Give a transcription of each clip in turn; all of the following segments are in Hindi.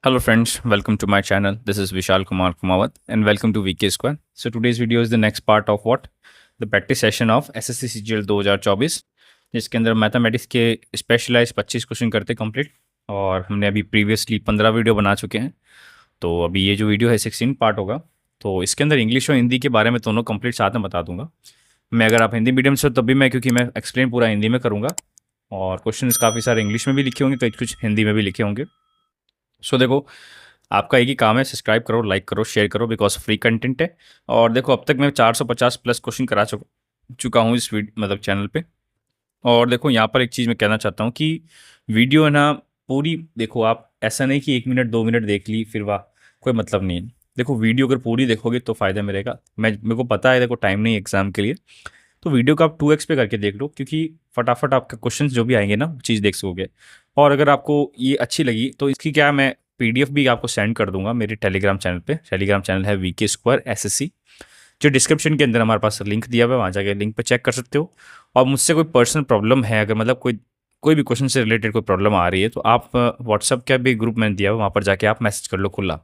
Hello friends, welcome to my channel. This is Vishal Kumar Kumawat and welcome to VK Square. So today's video is the next part of what? The practice session of SSC CGL 2024 जिसके अंदर मैथमेटिक्स के स्पेशलाइज 25 क्वेश्चन करते कंप्लीट और हमने अभी प्रीवियसली 15 वीडियो बना चुके हैं। तो अभी ये जो वीडियो है 16 पार्ट होगा। तो इसके अंदर इंग्लिश और हिंदी के बारे में दोनों कंप्लीट साथ में बता दूंगा मैं। अगर आप हिंदी मीडियम से हो तब भी मैं, क्योंकि मैं एक्सप्लेन पूरा हिंदी में करूँगा और क्वेश्चन काफ़ी सारे इंग्लिश में भी लिखे होंगे, कई कुछ हिंदी में भी लिखे होंगे। सो देखो, आपका एक ही काम है, सब्सक्राइब करो, लाइक करो, शेयर करो, बिकॉज फ्री कंटेंट है। और देखो, अब तक मैं 450 प्लस क्वेश्चन करा चुका हूँ इस मतलब चैनल पे। और देखो, यहाँ पर एक चीज़ मैं कहना चाहता हूँ कि वीडियो है ना पूरी देखो। आप ऐसा नहीं कि 1 मिनट 2 मिनट देख ली फिर वाह, कोई मतलब नहीं है। देखो, वीडियो अगर पूरी देखोगे तो फ़ायदा मिलेगा। मेरे को पता है, देखो टाइम नहीं एग्जाम के लिए, तो वीडियो को आप 2x पे करके देख लो, क्योंकि फटाफट आपके क्वेश्चन जो भी आएंगे ना चीज़ देख सकोगे। और अगर आपको ये अच्छी लगी तो इसकी क्या, मैं पीडीएफ भी आपको सेंड कर दूंगा मेरे टेलीग्राम चैनल पे। टेलीग्राम चैनल है वीके स्क्वायर एसएससी, जो डिस्क्रिप्शन के अंदर हमारे पास लिंक दिया हुआ है, वहाँ जाके लिंक पे चेक कर सकते हो। और मुझसे कोई पर्सनल प्रॉब्लम है, अगर मतलब कोई भी क्वेश्चन से रिलेटेड कोई प्रॉब्लम आ रही है, तो आप व्हाट्सअप का भी ग्रुप मैंने दिया हुआ, वहाँ पर जाके आप मैसेज कर लो खुला।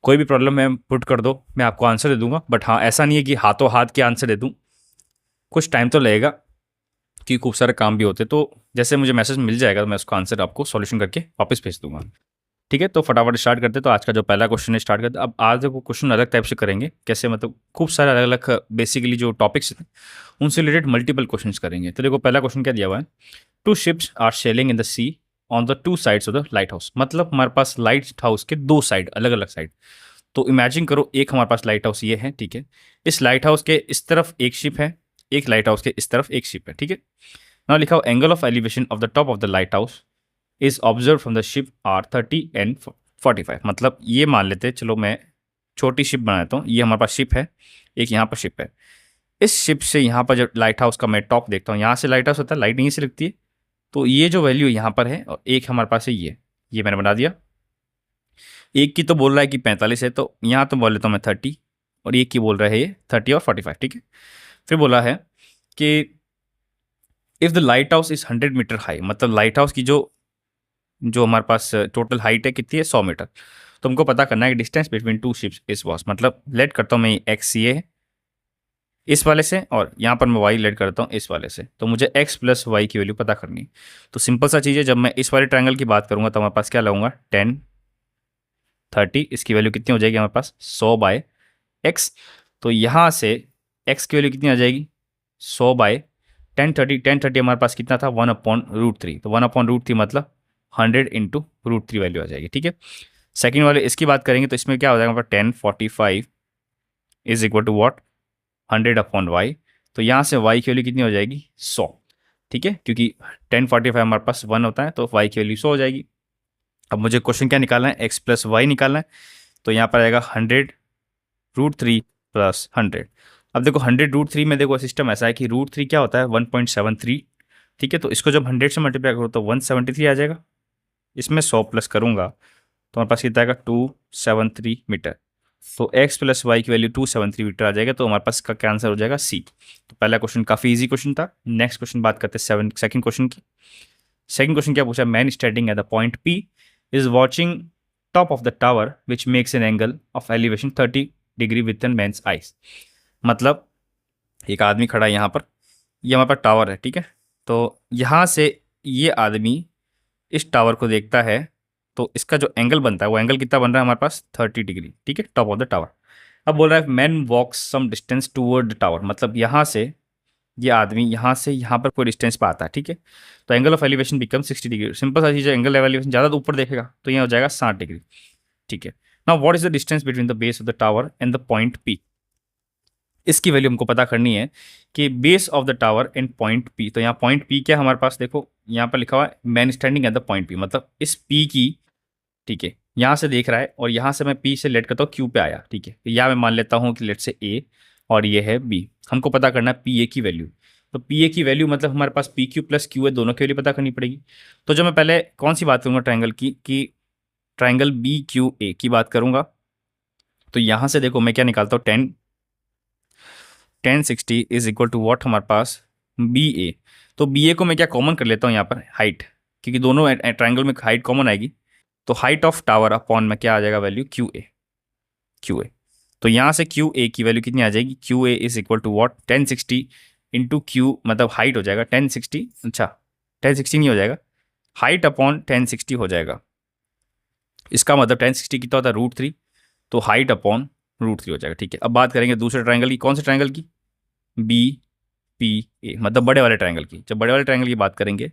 कोई भी प्रॉब्लम है पुट कर दो, मैं आपको आंसर दे दूंगा। बट हाँ, ऐसा नहीं है कि हाथों हाथ के आंसर दे दूँ, कुछ टाइम तो लगेगा क्योंकि खूब सारे काम भी होते। तो जैसे मुझे मैसेज मिल जाएगा तो मैं उसका आंसर आपको सॉल्यूशन करके वापस भेज दूंगा। ठीक है, तो फटाफट स्टार्ट करते। तो आज का जो पहला क्वेश्चन है स्टार्ट करते। अब आज देखो क्वेश्चन अलग टाइप से करेंगे, कैसे मतलब खूब सारे अलग अलग बेसिकली जो टॉपिक्स हैं उनसे रिलेटेड मल्टीपल क्वेश्चंस करेंगे। तो देखो, पहला क्वेश्चन क्या दिया हुआ है, 2 ships are sailing in the sea on the 2 sides of the lighthouse. मतलब हमारे पास लाइट हाउस के 2 साइड, अलग अलग साइड। तो इमेजिन करो, एक हमारे पास लाइट हाउस ये है, ठीक है। इस लाइट हाउस के इस तरफ एक शिप है, एक लाइट हाउस के इस तरफ एक शिप है, ठीक है। नाउ लिखा हो, angle of elevation of the top of the lighthouse is observe from the ship are 30 and 45। मतलब ये मान लेते हैं, चलो मैं छोटी शिप बनाता हूँ। ये हमारे पास शिप है, एक यहाँ पर शिप है। इस शिप से यहाँ पर जब लाइट हाउस का मैं टॉप देखता हूँ, यहाँ से लाइट हाउस होता है, लाइट यहीं से लगती है। तो ये जो वैल्यू यहाँ पर है, और एक हमारे पास है ये मैंने बना दिया। एक की तो बोल रहा है कि 45 है, तो यहाँ तो बोल लेता हूँ मैं 30, और एक की बोल रहा है ये 30 और 45, ठीक है। फिर बोला है कि if the lighthouse is 100 metre high, मतलब लाइट हाउस की जो जो हमारे पास टोटल हाइट है कितनी है, 100 मीटर। तो हमको पता करना है कि distance between 2 ships is what. मतलब लेट करता हूँ मैं, एक्स ये है इस वाले से, और यहाँ पर मैं वाई लेट करता हूँ इस वाले से। तो मुझे एक्स प्लस वाई की वैल्यू पता करनी है। तो सिंपल सा चीज़ है, जब मैं इस वाले ट्रायंगल की बात करूँगा तो हमारे पास क्या लगूंगा, 10 30। इसकी वैल्यू कितनी हो जाएगी हमारे पास, 100/x। तो यहाँ से x की वैल्यू कितनी आ जाएगी, 100/10 30। 10 30 हमारे पास कितना था, 1/√3। तो 1/√3 मतलब 100 इंटू √3 वैल्यू आ जाएगी, ठीक है। सेकेंड वाले इसकी बात करेंगे तो इसमें क्या हो जाएगा हमारे पास, 1045 is equal to what, 100/y। तो यहाँ से y की वैल्यू कितनी हो जाएगी, 100, ठीक है। क्योंकि 1045 हमारे पास 1 होता है, तो y की वैल्यू 100 हो जाएगी। अब मुझे क्वेश्चन क्या निकालना है, x प्लस वाई निकालना है। तो यहाँ पर आएगा 100√3 प्लस 100। अब देखो 100√3 में देखो सिस्टम ऐसा है कि √3 क्या होता है, 1.73, ठीक है। तो इसको जब 100 से मल्टीप्लाई करो तो 173 आ जाएगा। इसमें 100 प्लस करूंगा तो हमारे पास कितना आएगा, 273 मीटर। तो x प्लस वाई की वैल्यू 273 मीटर आ जाएगा। तो हमारे पास इसका क्या आंसर हो जाएगा, सी। तो पहला क्वेश्चन काफ़ी इजी क्वेश्चन था। नेक्स्ट क्वेश्चन बात करते हैं सेकंड क्वेश्चन की। सेकंड क्वेश्चन क्या पूछा, man standing at the point P is watching top of the tower which makes an angle of elevation 30 degree with an man's eyes. मतलब एक आदमी खड़ा है यहाँ पर, ये हमारे पास टावर है, ठीक है। तो यहाँ से ये आदमी इस टावर को देखता है, तो इसका जो एंगल बनता है वो एंगल कितना बन रहा है हमारे पास, 30 डिग्री, ठीक है, टॉप ऑफ द टावर। अब बोल रहा है man walks some distance toward the tower. मतलब यहाँ से ये आदमी यहाँ से यहाँ पर कोई डिस्टेंस पे आता है, ठीक है। तो angle of elevation become 60 degree. Simple सा चीज़ है, एंगल ऑफ एलिवेशन ज़्यादा ऊपर देखेगा तो ये हो जाएगा 60 डिग्री, ठीक है। Now what is the distance between the base of the tower and the point P। इसकी वैल्यू हमको पता करनी है कि base of the tower and point P। तो यहाँ पॉइंट P क्या हमारे पास, देखो यहाँ पर लिखा हुआ है man standing at the point P। मतलब इस P की, ठीक है, यहाँ से देख रहा है और यहाँ से मैं P से लेट करता हूँ Q पे आया, ठीक है। या मैं मान लेता हूँ कि लेट से A और ये है B। हमको पता करना है PA की वैल्यू। तो PA की वैल्यू मतलब हमारे पास PQ प्लस Q है, दोनों की वैल्यू पता करनी पड़ेगी। तो जब मैं पहले कौन सी बात करूँगा ट्राइंगल की, कि ट्राइंगल BQA की बात करूँगा। तो यहाँ से देखो मैं क्या निकालता हूँ, 1060 इज इक्वल टू वॉट हमारे पास, BA। तो BA को मैं क्या कॉमन कर लेता हूँ यहाँ पर, हाइट, क्योंकि दोनों ट्राइंगल में हाइट कॉमन आएगी। तो हाइट ऑफ टावर अपॉन में क्या आ जाएगा वैल्यू क्यू ए। तो यहाँ से क्यू ए की वैल्यू कितनी आ जाएगी, Q A is equal to what 1060 into Q, मतलब हाइट हो जाएगा 1060, अच्छा 1060 नहीं हो जाएगा, हाइट अपॉन 1060 हो जाएगा। इसका मतलब 1060 कितना होता है √3, तो हाइट अपॉन √3 हो जाएगा। ठीक है, अब बात करेंगे दूसरे ट्रायंगल की। कौन से ट्रायंगल की, बी पी ए, मतलब बड़े वाले ट्रायंगल की। जब बड़े वाले ट्रायंगल की बात करेंगे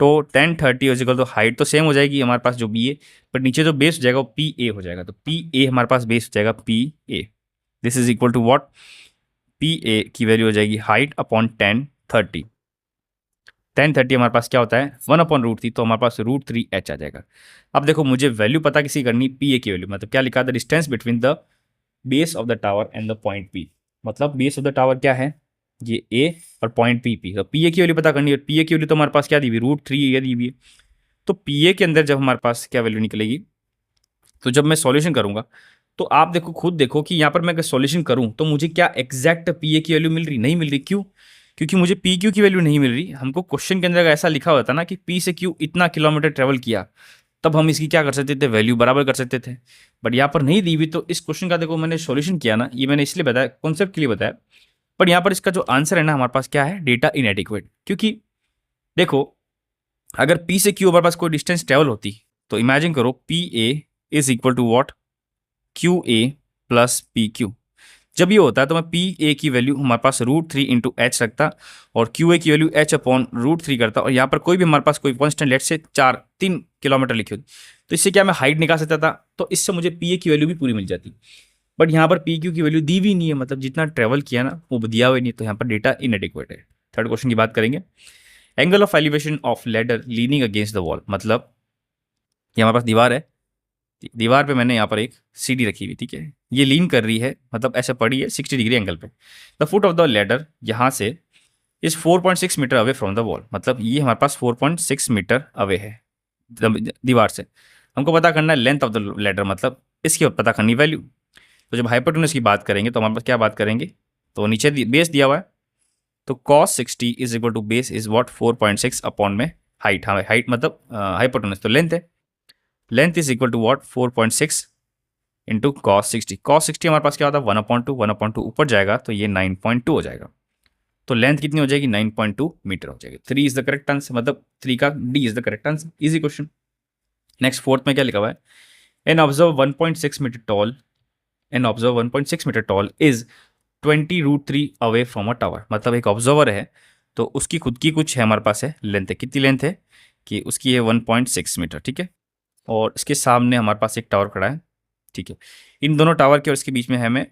तो 1030 इजिकल, तो हाइट तो सेम हो जाएगी हमारे पास जो बी ए, पर नीचे जो बेस हो जाएगा वो पी ए हो जाएगा। तो पी ए हमारे पास बेस हो जाएगा P A, this is equal to what, P A की वैल्यू हो जाएगी हाइट अपॉन 1030। 1030 हमारे पास क्या होता है 1/√3, तो हमारे पास √3h आ जाएगा। अब देखो मुझे वैल्यू पता किसी करनी, पी ए की वैल्यू, मतलब क्या लिखा था, distance between the base of the tower and the point P. मतलब बेस ऑफ द टावर क्या है, ये ए, और पॉइंट पी पी। तो पी ए की वैल्यू पता करनी है, पी ए की वैल्यू तो हमारे पास क्या दी हुई, √3 ये दी हुई है। तो पी ए के अंदर जब हमारे पास क्या वैल्यू निकलेगी, तो जब मैं सॉल्यूशन करूंगा तो आप देखो, खुद देखो कि यहाँ पर मैं अगर सॉल्यूशन करूं तो मुझे क्या एग्जैक्ट पी ए की वैल्यू मिल रही, नहीं मिल रही। क्यों, क्योंकि मुझे पी क्यू की वैल्यू नहीं मिल रही। हमको क्वेश्चन के अंदर ऐसा लिखा होता ना कि पी से क्यू इतना किलोमीटर ट्रेवल किया, तब हम इसकी क्या कर सकते थे, वैल्यू बराबर कर सकते थे। बट यहाँ पर नहीं दी हुई, तो इस क्वेश्चन का देखो मैंने सॉल्यूशन किया ना, ये मैंने इसलिए बताया, कॉन्सेप्ट के लिए बताया। पर यहाँ पर इसका जो आंसर है ना हमारे पास क्या है, डेटा इनएडिक्वेट। क्योंकि देखो अगर पी से क्यू हमारे पास कोई डिस्टेंस ट्रेवल होती, तो इमेजिन करो P A is equal to what, Q A plus P Q. जब ये होता है तो मैं पी ए की वैल्यू हमारे पास √3 इंटू एच रखता, और क्यू ए की वैल्यू एच अपॉन √3 करता, और यहाँ पर कोई भी हमारे पास कोई कॉन्स्टेंट लेट से 3 किलोमीटर लिखी होती, तो इससे क्या मैं हाइट निकाल सकता था, तो इससे मुझे पी ए की वैल्यू भी पूरी मिल जाती। बट यहाँ पर पी क्यू की वैल्यू दी भी नहीं है, मतलब जितना ट्रेवल किया ना वो दिया हुआ नहीं, तो यहाँ पर डेटा इनएडिक्वेट है। थर्ड क्वेश्चन की बात करेंगे, angle of elevation of ladder leaning against the wall. मतलब ये हमारे पास दीवार है, दीवार पे मैंने यहाँ पर एक सीढ़ी रखी हुई, ठीक है, ये लीन कर रही है, मतलब ऐसे पड़ी है 60 डिग्री एंगल पे। The foot of the ladder यहाँ से is 4.6 metre away from the wall, मतलब ये हमारे पास 4.6 मीटर अवे है दीवार से। हमको पता करना है लेंथ ऑफ द लेडर, मतलब इसकी पता करनी वैल्यू। तो जब हाइपोटेन्यूज की बात करेंगे तो हमारे पास क्या बात करेंगे, तो नीचे बेस दिया हुआ है, तो cos 60 is equal to base is what 4.6 upon में हाइट, हाँ हाइट मतलब हाइपोटेन्यूज तो लेंथ है, length is equal to what 4.6 into cos 60 हमारे पास क्या होता है 1/2, 1/2 ऊपर जाएगा तो ये 9.2 हो जाएगा। तो लेंथ कितनी हो जाएगी 9.2 मीटर हो जाएगी। 3 इज द करेक्ट आंसर, मतलब 3 का D is the correct answer. Easy question. Next fourth में क्या लिखा हुआ है, an observe 1.6 metre tall, an observe 1.6 metre tall is 20√3 away from a tower. मतलब एक ऑब्जर्वर है तो उसकी खुद की कुछ है हमारे पास है लेंथ है, कितनी लेंथ है कि उसकी है 1.6 मीटर, ठीक है, और इसके सामने हमारे पास एक टावर खड़ा है, ठीक है। इन दोनों टावर के और इसके बीच में हमें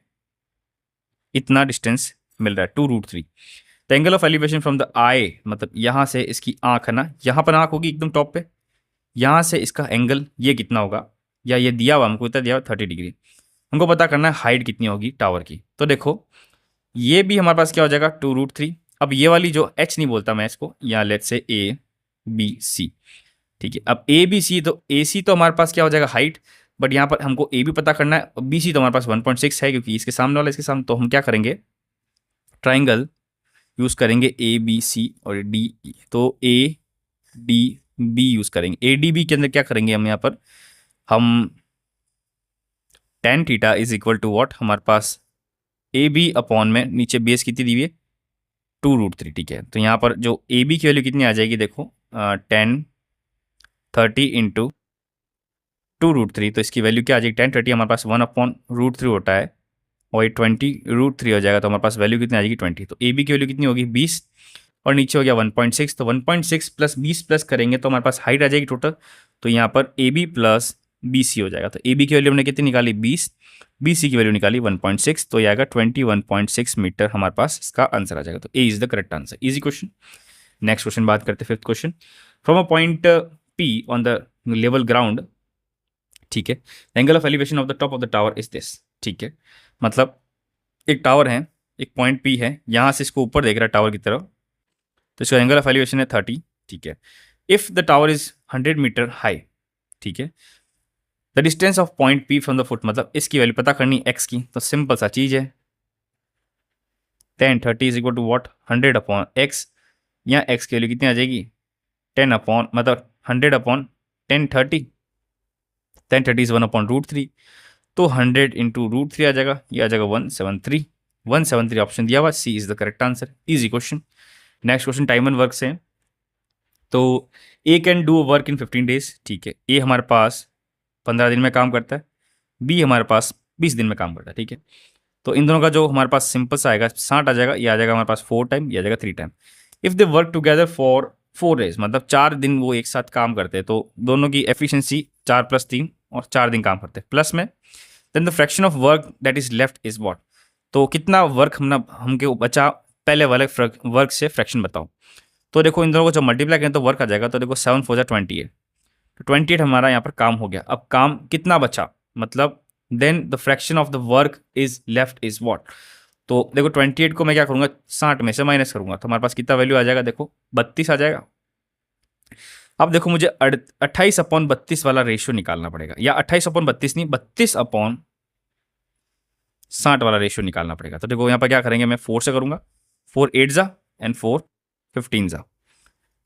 इतना डिस्टेंस मिल रहा है 2√3। The angle of elevation from the eye, मतलब यहाँ से इसकी आंख है ना, यहाँ पर आंख होगी एकदम टॉप पे, यहाँ से इसका एंगल ये कितना होगा, या ये दिया हुआ हमको इतना दिया हुआ 30 डिग्री। हमको पता करना है हाइट कितनी होगी टावर की। तो देखो ये भी हमारे पास क्या हो जाएगा 2√3। अब ये वाली जो एच नहीं बोलता मैं इसको, या लेट्स से ए बी सी, ठीक है। अब ए बी सी, तो ए सी तो हमारे पास क्या हो जाएगा हाइट, बट यहाँ पर हमको ए भी पता करना है, बी सी तो हमारे पास 1.6 है क्योंकि इसके सामने वाला इसके सामने। तो हम क्या करेंगे, ट्राइंगल यूज करेंगे ए बी सी और डी ई। तो ए डी बी यूज करेंगे। ए डी बी के अंदर क्या करेंगे हम यहाँ पर, हम tan theta is equal to what, हमारे पास ए बी अपॉन में नीचे बेस कितनी दी हुई है 2√3, ठीक है। तो यहाँ पर जो ए बी की वैल्यू कितनी आ जाएगी देखो 1030 इंटू 2√3, तो इसकी वैल्यू क्या आ जाएगी 1030 हमारे पास 1/√3 होता है, और ये 20√3 हो जाएगा, तो हमारे पास वैल्यू कितनी आ जाएगी 20। तो ए बी की वैल्यू कितनी होगी 20, और नीचे हो गया 1.6, तो 1.6 प्लस 20 प्लस करेंगे तो हमारे पास हाइट आ जाएगी टोटल। तो यहाँ पर A B plus B C हो जाएगा। तो ए बी की वैल्यू हमने कितनी निकाली 20, बी सी की वैल्यू निकाली 1.6, तो ये आएगा 21.6 मीटर हमारे पास इसका आंसर आ जाएगा। तो A is the correct answer. Easy question. Next question बात करते हैं fifth question, from a point P on the level ground, ठीक है, angle of elevation of the top of the tower is this, ठीक है। मतलब एक टावर है, एक पॉइंट पी है, यहाँ से इसको ऊपर देख रहा है टावर की तरफ, तो इसका एंगल ऑफ एलिवेशन है 30, ठीक है। If the tower is 100 metre high, ठीक है, the distance of point P from the foot, मतलब इसकी वैल्यू पता करनी एक्स की, तो सिंपल सा चीज है 1030 is equal to what 100 upon x. यहाँ एक्स की वैल्यू कितनी आ जाएगी 10 अपॉन, मतलब 100 अपॉन 1030, 10 30 इज 1/√3, तो 100 इंटू √3 आ जाएगा, ये आ जाएगा 173। 173 ऑप्शन दिया हुआ, C is the correct answer. Easy question. Next question time and work से है। तो A can do work in 15 days, ठीक है। ए हमारे पास 15 दिन में काम करता है, बी हमारे पास 20 दिन में काम करता है, ठीक है। तो इन दोनों का जो हमारे पास सिंपल सा आएगा 60 आ जाएगा, ये आ जाएगा हमारे पास 4 टाइम, ये आ जाएगा 3 time. If they work together for 4 days, मतलब 4 दिन वो एक साथ काम करते हैं, तो दोनों की एफिशिएंसी 4 + 3 और 4 दिन काम करते हैं प्लस में, then the fraction of work that is left is what. तो कितना वर्क हमके बचा पहले वाले वर्क से, फ्रैक्शन बताओ। तो देखो इन दोनों को जब मल्टीप्लाई करें तो वर्क आ जाएगा, तो देखो 7 4 28, तो 28 हमारा यहाँ पर काम हो गया। अब काम कितना बचा, मतलब then the fraction of the work is left is what. तो देखो 28 को मैं क्या करूँगा, 60 में से माइनस करूँगा, तो हमारे पास कितना वैल्यू आ जाएगा, देखो 32 आ जाएगा। अब देखो मुझे 28/32 वाला रेशियो निकालना पड़ेगा, या 28/32 नहीं, 32/60 वाला रेशियो निकालना पड़ेगा। तो देखो यहाँ पर क्या करेंगे, मैं 4 से करूँगा, 4 8 जा एंड 4 15 जा,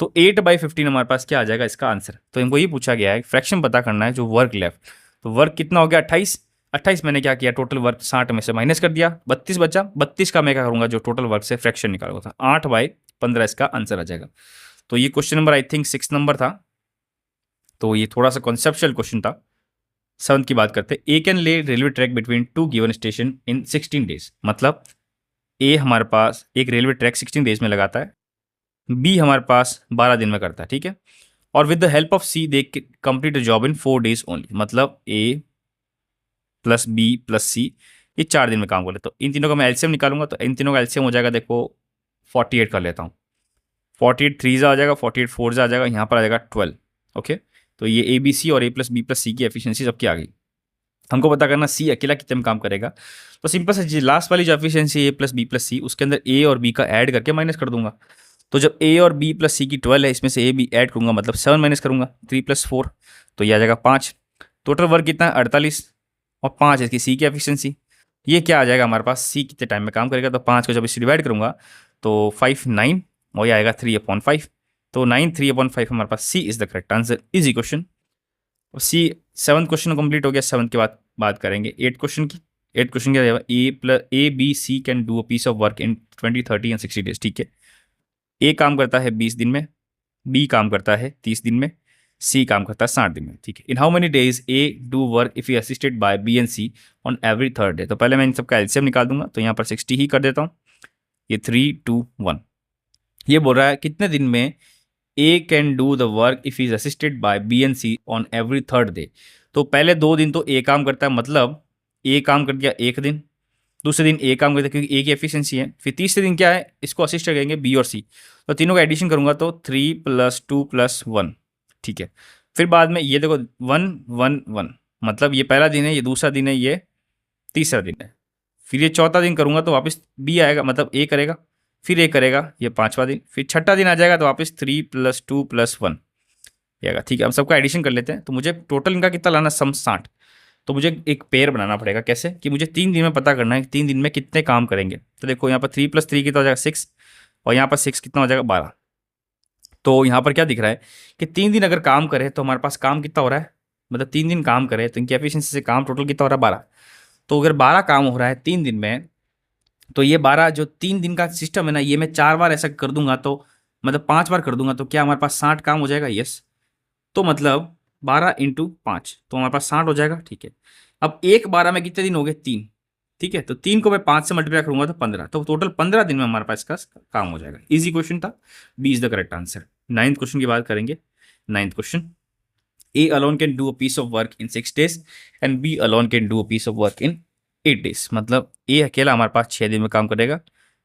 तो 8/15 हमारे पास क्या आ जाएगा इसका आंसर। तो इनको ये पूछा गया है फ्रैक्शन पता करना है जो वर्क लेफ्ट। तो वर्क कितना हो गया, 28। 28 मैंने क्या किया, टोटल वर्क 60 में से माइनस कर दिया, 32 बचा। 32 का मैं क्या करूँगा, जो टोटल वर्क से फ्रैक्शन निकालूंगा था, 8/15 इसका आंसर आ जाएगा। तो ये question number I think 6 number था, तो ये थोड़ा सा कॉन्सेप्चुअल क्वेश्चन था। 7 की बात करते, ए कैन ले railway track between 2 given station इन 16 डेज, मतलब ए हमारे पास एक रेलवे ट्रैक 16 डेज में लगाता है, बी हमारे पास 12 दिन में करता है, ठीक है। और with the help of C they complete the job in 4 days only, मतलब A plus B plus C ये 4 दिन में काम कर ले। तो इन तीनों का मैं एलसीएम निकालूंगा, तो इन तीनों का एलसीएम हो जाएगा, देखो 48 कर लेता हूँ, 48 3 आ जाएगा, 48 4 आ जाएगा, यहाँ पर आ जाएगा 12। ओके, तो ये ए बी सी और ए प्लस बी प्लस सी की एफिशिएंसी सबकी आ गई। हमको पता करना सी अकेला कितने में काम करेगा, तो सिंपल से लास्ट वाली जो एफिशिएंसी ए प्लस बी प्लस सी, उसके अंदर ए और बी का ऐड करके माइनस कर दूंगा। तो जब ए और बी प्लस सी की 12 है, इसमें से ए बी ऐड करूंगा, मतलब 7 माइनस करूंगा, 3 + 4, तो ये आ जाएगा 5। टोटल वर्क कितना है, 48, और 5 है इसकी सी की एफिशिएंसी। ये क्या आ जाएगा हमारे पास, सी कितने टाइम में काम करेगा, तो 5 को जब इसे डिवाइड करूंगा तो 5 9, और ये आएगा 3/5। तो 9 3/5 हमारे पास C is the correct answer. Easy question. सी 7 क्वेश्चन कंप्लीट हो गया। 7 के बाद बात करेंगे 8 क्वेश्चन की। 8 क्वेश्चन क्या जाएगा, A B C can do a piece of work in 20 30 and 60 days, ठीक है। ए काम करता है 20 दिन में, बी काम करता है 30 दिन में, सी काम करता है 60 दिन में, ठीक है। In how many days A do work if he assisted by B and C on every third day. तो पहले मैं इन सबका एलसीएम निकाल दूंगा, तो यहाँ पर 60 ही कर देता हूँ, ये 3 2 1। ये बोल रहा है कितने दिन में A can do the work if is assisted by B and C on every third day. तो पहले 2 दिन तो ए काम करता है, मतलब ए काम कर दिया 1 दिन, दूसरे दिन ए काम करता है क्योंकि ए की एफिशिएंसी है, फिर तीसरे दिन क्या है, इसको असिस्ट करेंगे बी और सी, तो तीनों का एडिशन करूंगा तो 3 + 2 + 1, ठीक है। फिर बाद में ये देखो 1 1 1, मतलब ये पहला दिन है, ये दूसरा दिन है, ये तीसरा दिन है। फिर ये चौथा दिन करूंगा तो वापस बी आएगा, मतलब ए करेगा, फिर ए करेगा, ये 5वां दिन, फिर छठा दिन आ जाएगा तो वापस 3 + 2 + 1 आएगा, ठीक है। हम सबका एडिशन कर लेते हैं, तो मुझे टोटल इनका कितना लाना, सम 60। तो मुझे एक पेयर बनाना पड़ेगा, कैसे कि मुझे 3 दिन में पता करना है कि 3 दिन में कितने काम करेंगे। तो देखो यहाँ पर 3 + 3 कितना हो जाएगा 6, और यहाँ पर 6 कितना हो जाएगा 12। तो यहाँ पर क्या दिख रहा है कि 3 दिन अगर काम करे तो हमारे पास काम कितना हो रहा है, मतलब 3 दिन काम करे तो इनकी एफिशिएंसी से काम टोटल कितना हो रहा है 12। तो अगर 12 काम हो रहा है 3 दिन में, तो ये 12 जो 3 दिन का सिस्टम है ना, ये मैं 4 बार ऐसा कर दूंगा, तो मतलब 5 बार कर दूंगा, तो क्या हमारे पास 60 काम हो जाएगा, यस। तो मतलब 12 × 5, तो हमारे पास 60 हो जाएगा, ठीक है। अब एक 12 में कितने दिन हो गए, 3, ठीक है। तो 3 को मैं 5 से मल्टीप्लाई करूंगा तो 15, तो टोटल 15 दिन में हमारे पास इसका काम हो जाएगा। इजी क्वेश्चन था, B is the correct answer. 9th question की बात करेंगे। 9th question, A alone can do a piece of work in 6 days and B alone can do a piece of work in 8 days, मतलब ए अकेला हमारे पास 6 दिन में काम करेगा,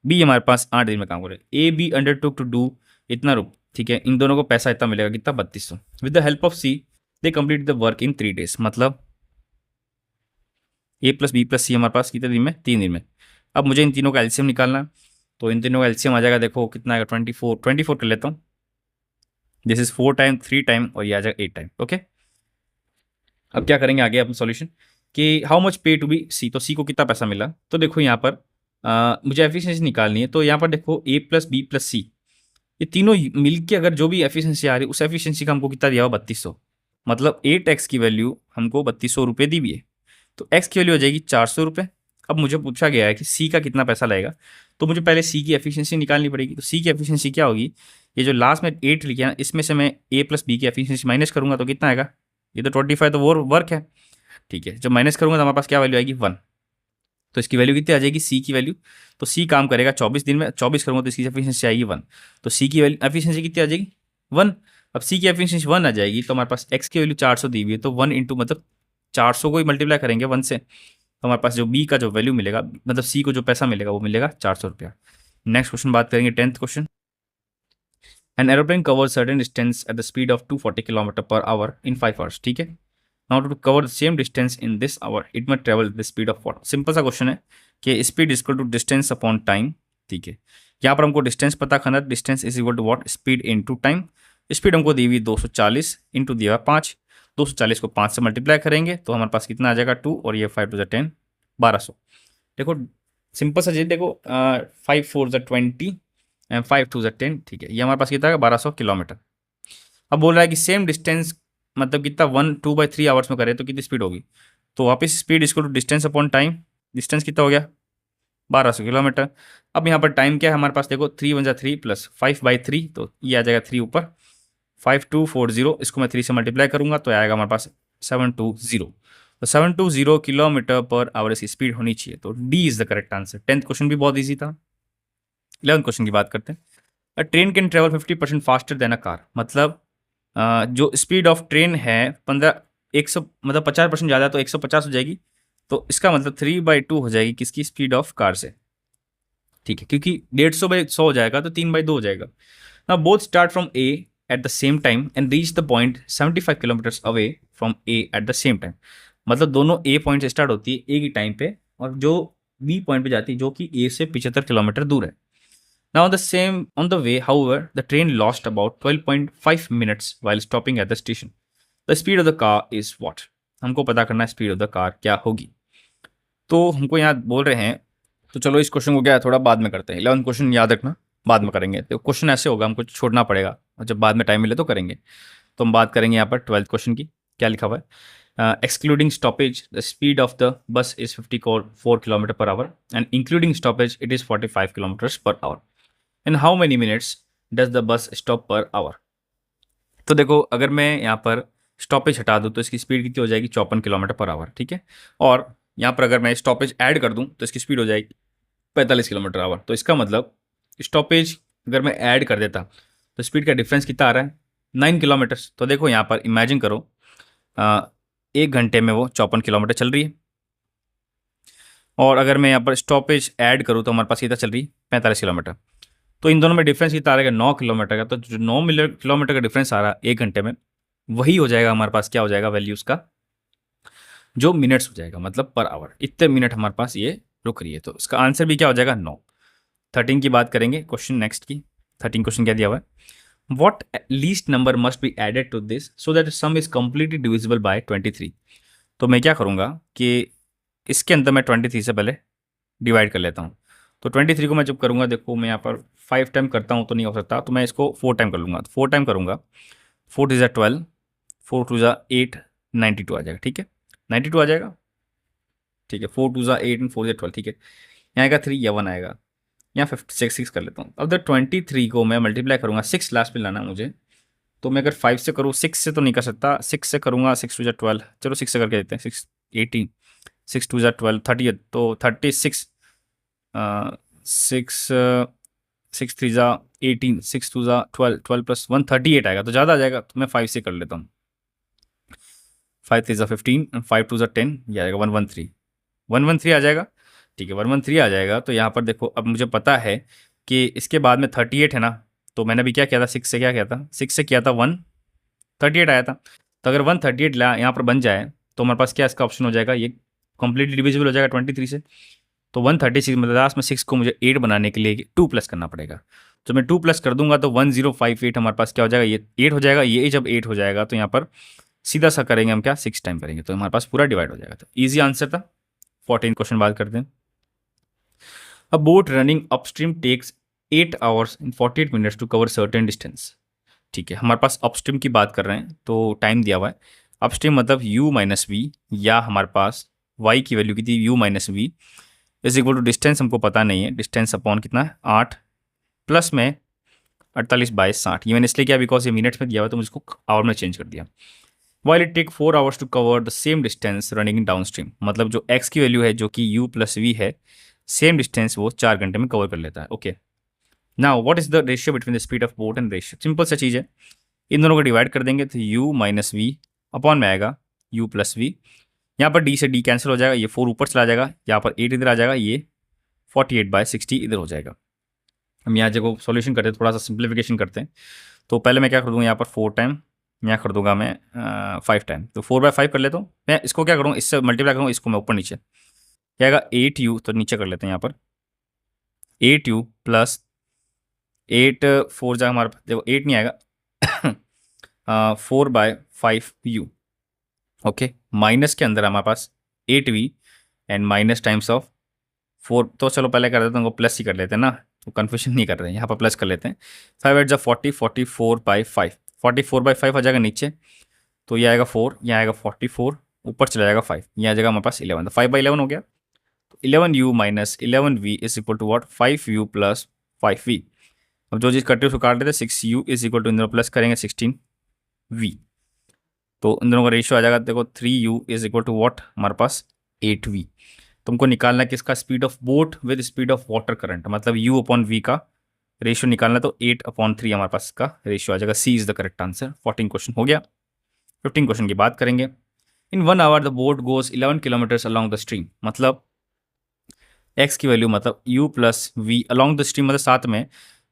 बी हमारे पास 8 दिन में काम करेगा। A B undertook to do इतना रुप, ठीक है। इन दोनों को पैसा इतना मिलेगा, कितना 3200। With the help of C they complete the work in 3 days, मतलब A plus B plus C हमारे पास कितने दिन में, 3 दिन में। अब मुझे इन तीनों का एलसीएम निकालना है, तो इन तीनों का एलसीएम आ जाएगा, देखो कितना आएगा 24 कर लेता हूँ, दिस इज 4 टाइम 3 टाइम, और ये आ जाएगा 8 टाइम, ओके। अब क्या करेंगे आगे अपना सॉल्यूशन कि हाउ मच पे टू बी सी, तो सी को कितना पैसा मिला। तो देखो यहाँ पर मुझे एफिशिएंसी निकालनी है, तो यहाँ पर देखो ए प्लस बी प्लस सी, ये तीनों मिल के अगर जो भी एफिशिएंसी आ रही है उस एफिशिएंसी का हमको कितना दिया हुआ 3200, मतलब 8x की वैल्यू हमको 3200 रुपये दी हुई है, तो x की वैल्यू हो जाएगी 400 रुपये। अब मुझे पूछा गया है कि c का कितना पैसा लगेगा, तो मुझे पहले c की एफिशिएंसी निकालनी पड़ेगी। तो c की एफिशिएंसी क्या होगी, ये जो लास्ट में 8 लिखे ना, इसमें से मैं a प्लस b की एफिशिएंसी माइनस करूंगा तो कितना आएगा, ये तो 25 तो वो वर्क है, ठीक है। जब माइनस करूंगा तो हमारे पास क्या वैल्यू आएगी 1। तो इसकी वैल्यू कितनी आ जाएगी सी की वैल्यू, तो सी काम करेगा 24 दिन में, 24 करूंगा तो इसकी एफिशिएंसी आएगी 1। तो सी की वैल्यू एफिशिएंसी कितनी आ जाएगी 1। अब सी की एफिशिएंसी 1 आ जाएगी तो हमारे पास एक्स की वैल्यू 400 दी हुई है, तो 1 इंटू मतलब 400 को ही मल्टीप्लाई करेंगे 1 से, तो हमारे पास जो बी का जो वैल्यू मिलेगा, मतलब सी को जो पैसा मिलेगा वो मिलेगा 400 रुपया। नेक्स्ट क्वेश्चन बात करेंगे 10th question. An aeroplane cover certain distance at the speed of 240 kilometre per hour in 5 hours, ठीक है। Now to cover the same distance in this hour it must travel the speed of what. Simple सा क्वेश्चन है कि speed is equal to distance upon time, ठीक है। यहाँ पर हमको डिस्टेंस पता करना, distance is equal to what, speed into time. Speed हमको दी हुई 240 इंटू दिया 5, 240 को 5 से मल्टीप्लाई करेंगे तो हमारे पास कितना आ जाएगा 2, और ये 5 टू द 10 1200। देखो सिंपल सा चीज, देखो 5 4 द 20 एंड 5 टू द 10, ठीक है। ये हमारे पास कितना है 1200 किलोमीटर। अब बोल रहा है कि सेम डिस्टेंस मतलब कितना 1/2/3 आवर्स में करे तो कितनी स्पीड होगी, तो वापस स्पीड इसको to distance upon time, distance कितना हो गया 1200 किलोमीटर। अब यहाँ पर टाइम क्या है हमारे पास, देखो 3 × 3 प्लस 5/3, तो ये आ जाएगा 3 ऊपर 5240, इसको मैं 3 से मल्टीप्लाई करूंगा तो आएगा हमारे पास 720। तो 720 किलोमीटर पर आवर इसकी स्पीड होनी चाहिए, तो D is the correct answer. 10th question भी बहुत ईजी था। 11th क्वेश्चन की बात करते हैं। अ train can travel 50% faster than a car, मतलब जो स्पीड ऑफ ट्रेन है 100 मतलब 50% ज़्यादा तो 150 हो जाएगी, तो इसका मतलब 3/2 हो जाएगी किसकी स्पीड ऑफ कार से, ठीक है। क्योंकि 150/100 हो जाएगा तो 3/2 हो जाएगा। ना both start from A at the same time and reach the point 75 kilometres away from A at the same time, मतलब दोनों ए पॉइंट से स्टार्ट होती है एक ही टाइम पे, और जो बी पॉइंट पे जाती है जो कि ए से 75 किलोमीटर दूर है। Now the same on the way, however, the train lost about 12.5 minutes while stopping at the station. The speed of the car is what? हमको पता करना है स्पीड ऑफ द कार क्या होगी। तो हमको यहाँ बोल रहे हैं, तो चलो इस क्वेश्चन को क्या है थोड़ा बाद में करते हैं। 11th क्वेश्चन याद रखना बाद में करेंगे, तो क्वेश्चन ऐसे होगा हमको छोड़ना पड़ेगा और जब बाद में टाइम मिले तो करेंगे। तो हम बात करेंगे यहाँ पर 12th क्वेश्चन की, क्या लिखा हुआ है, excluding stoppage the speed of the bus is 54 kilometre per our and including stoppage it is 45 kilometres पर hour. In how many minutes does the bus stop per hour. तो देखो अगर मैं यहाँ पर स्टॉपेज हटा दूँ तो इसकी स्पीड कितनी हो जाएगी 54 किलोमीटर पर आवर, ठीक है। और यहाँ पर अगर मैं स्टॉपेज ऐड कर दूँ तो इसकी स्पीड हो जाएगी 45 किलोमीटर आवर। तो इसका मतलब स्टॉपेज अगर मैं ऐड कर देता तो स्पीड का डिफरेंस कितना आ रहा है 9 किलोमीटर। तो देखो यहाँ पर इमेजिन करो 1 घंटे में वो 54 किलोमीटर चल रही है, और अगर मैं यहाँ पर स्टॉपेज ऐड करूँ तो हमारे पास कितना चल रही है 45 किलोमीटर। तो इन दोनों में डिफरेंस कितना आ रहा है 9 किलोमीटर का, तो जो 9 किलोमीटर का डिफरेंस आ रहा है 1 घंटे में, वही हो जाएगा हमारे पास क्या हो जाएगा वैल्यूज़ का जो मिनट्स हो जाएगा, मतलब पर आवर इतने मिनट हमारे पास ये रुक रही है। तो इसका आंसर भी क्या हो जाएगा 9। 13 की बात करेंगे क्वेश्चन नेक्स्ट की। 13 क्वेश्चन क्या दिया हुआ है, what least number must be added to this so that sum is completely divisible by 23। तो मैं क्या करूँगा कि इसके अंदर मैं 23 से पहले डिवाइड कर लेता हूँ। तो 23 को मैं जब करूँगा, देखो मैं यहाँ पर 5 टाइम करता हूँ तो नहीं हो सकता, तो मैं इसको 4 टाइम कर लूँगा। तो 4 टाइम करूँगा, 4 × 12, 4 × 8, 92 आ जाएगा, ठीक है। 92 आ जाएगा, ठीक है। 4 × 8 एंड 4 × 12, ठीक है। यहाँ आएगा 3 या 1 आएगा, यहाँ 56 कर लेता हूँ। अब द 23 को मैं मल्टीप्लाई करूँगा, 6 लास्ट में लाना मुझे, तो मैं अगर 5 से करूँ, 6 से तो नहीं कर सकता, 6 से करूँगा, 6 × 12, चलो 6 से करके देते हैं, 6 18, 6 × 12 30, तो 36, 6 3 18, 6 2 12, 12 + 1 38 आएगा, तो ज़्यादा आ जाएगा, तो मैं 5 से कर लेता हूँ। 5 3 15 एंड 5 2 10, ये आएगा 113, 113 आ जाएगा, ठीक है। 113 आ जाएगा। तो यहाँ पर देखो अब मुझे पता है कि इसके बाद में 38 है ना, तो मैंने भी क्या किया था 6 से क्या किया था, 6 से किया था 138 आया था। तो अगर 138 यहाँ पर बन जाए तो हमारे पास क्या इसका ऑप्शन हो जाएगा, ये कंप्लीटली डिविजिबल हो जाएगा 23 से। तो 136 मतलब लास्ट में 6 को मुझे 8 बनाने के लिए 2 प्लस करना पड़ेगा। तो मैं 2 प्लस कर दूंगा तो 1058 हमारे पास क्या हो जाएगा, ये 8 हो जाएगा। ये जब 8 हो जाएगा तो यहाँ पर सीधा सा करेंगे हम क्या 6 टाइम करेंगे, तो हमारे पास पूरा डिवाइड हो जाएगा। तो ईजी आंसर था। 14 क्वेश्चन बात करते हैं। A boat running upstream takes 8 hours and 48 minutes to cover certain distance. ठीक है, हमारे पास अपस्ट्रीम की बात कर रहे हैं तो टाइम दिया हुआ है। अपस्ट्रीम मतलब u माइनस वी, या हमारे पास y की वैल्यू कितनी u minus V is equal to distance हमको पता नहीं है, डिस्टेंस अपॉन कितना है 8 प्लस में 48/60। ये मैंने इसलिए किया बिकॉज ये मिनट्स में दिया हुआ है तो मुझे इसको आवर में चेंज कर दिया। While it take 4 hours to cover the same distance running in down stream, मतलब जो x की वैल्यू है जो कि u प्लस वी है, सेम डिस्टेंस वो 4 घंटे में कवर कर लेता है। Okay, now what is the ratio between the speed of boat and ratio? Simple सा चीज़ है, इन दोनों को डिवाइड कर देंगे तो u माइनस वी अपॉन में आएगा u प्लस वी। यहाँ पर d से d कैंसिल हो जाएगा, ये 4 ऊपर चला जाएगा, यहाँ पर 8 इधर आ जाएगा, ये 48/60 इधर हो जाएगा। हम यहाँ जगह सॉल्यूशन करते हैं, थोड़ा सा सिंप्लीफिकेशन करते हैं। तो पहले मैं क्या कर दूँगा, यहाँ पर 4 टाइम, यहाँ कर दूंगा मैं 5 टाइम, तो 4/5 कर लेता हूँ। मैं इसको क्या करूँ, इससे मल्टीप्लाई करूँ, इसको मैं ऊपर नीचे क्या आएगा 8u, तो नीचे कर लेते हैं यहाँ पर 8u प्लस 8 4 जा हमारे पास देखो 8 नहीं आएगा 4/5u। ओके, माइनस के अंदर हमारे पास 8v and minus times of 4, तो चलो पहले कर देते हैं, उनको प्लस ही कर लेते हैं ना, तो कन्फ्यूजन नहीं कर रहे हैं, यहाँ पर प्लस कर लेते हैं। 5 8 जा 40, 44/5, 44/5 आ जाएगा नीचे, तो ये आएगा 4, यहाँ आएगा 44, ऊपर चला जाएगा 5, यहाँ आ जाएगा हमारे पास 11, तो 5/11 हो गया। तो 11u minus 11v is equal to what 5u plus 5v। अब जो चीज़ करते हैं उसको काट देते हैं, 6u इज इक्वल टू इन दोनों प्लस करेंगे 16v, तो इन दोनों का रेशियो आ जाएगा देखो 3u is equal to what हमारे पास 8v। तुमको निकालना है किसका, speed of boat with speed of water current, मतलब u अपॉन v का रेशियो निकालना है, तो 8/3 हमारे पास इसका रेशियो आ जाएगा। C is the correct answer. 14 question हो गया। 15 क्वेश्चन की बात करेंगे। In 1 hour the boat goes 11 kilometres along the stream, मतलब x की वैल्यू मतलब u plus v along the stream, मतलब साथ में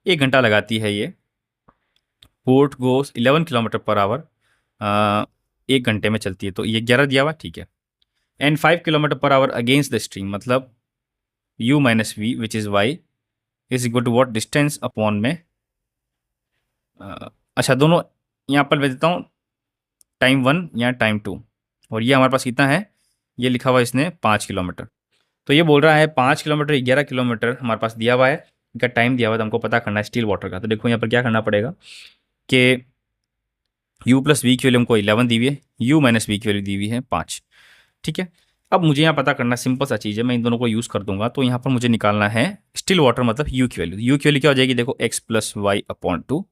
1 घंटा लगाती है ये। Boat goes 11 kilometre per hour, 1 घंटे में चलती है, तो ये 11 दिया हुआ, ठीक है। And 5 kilometre per hour against the stream, मतलब u minus V which is y is equal to what distance upon में अच्छा दोनों यहाँ पर मैं देता हूँ टाइम 1 या टाइम 2, और ये हमारे पास कितना है, ये लिखा हुआ है इसने 5 किलोमीटर। तो ये बोल रहा है 5 किलोमीटर 11 किलोमीटर हमारे पास दिया हुआ है, इनका टाइम दिया हुआ है, तो हमको पता करना है स्टिल वाटर का। तो देखो यहाँ पर क्या करना पड़ेगा कि u प्लस वी की वैल्यू हमको 11 दी हुई है, u माइनस वी की वैल्यू दी हुई है 5, ठीक है। अब मुझे यहाँ पता करना सिंपल सा चीज़ है, मैं इन दोनों को यूज़ कर दूंगा। तो यहाँ पर मुझे निकालना है स्टिल वाटर मतलब u की वैल्यू। u की वैल्यू क्या हो जाएगी, देखो x प्लस वाई अपॉन 2,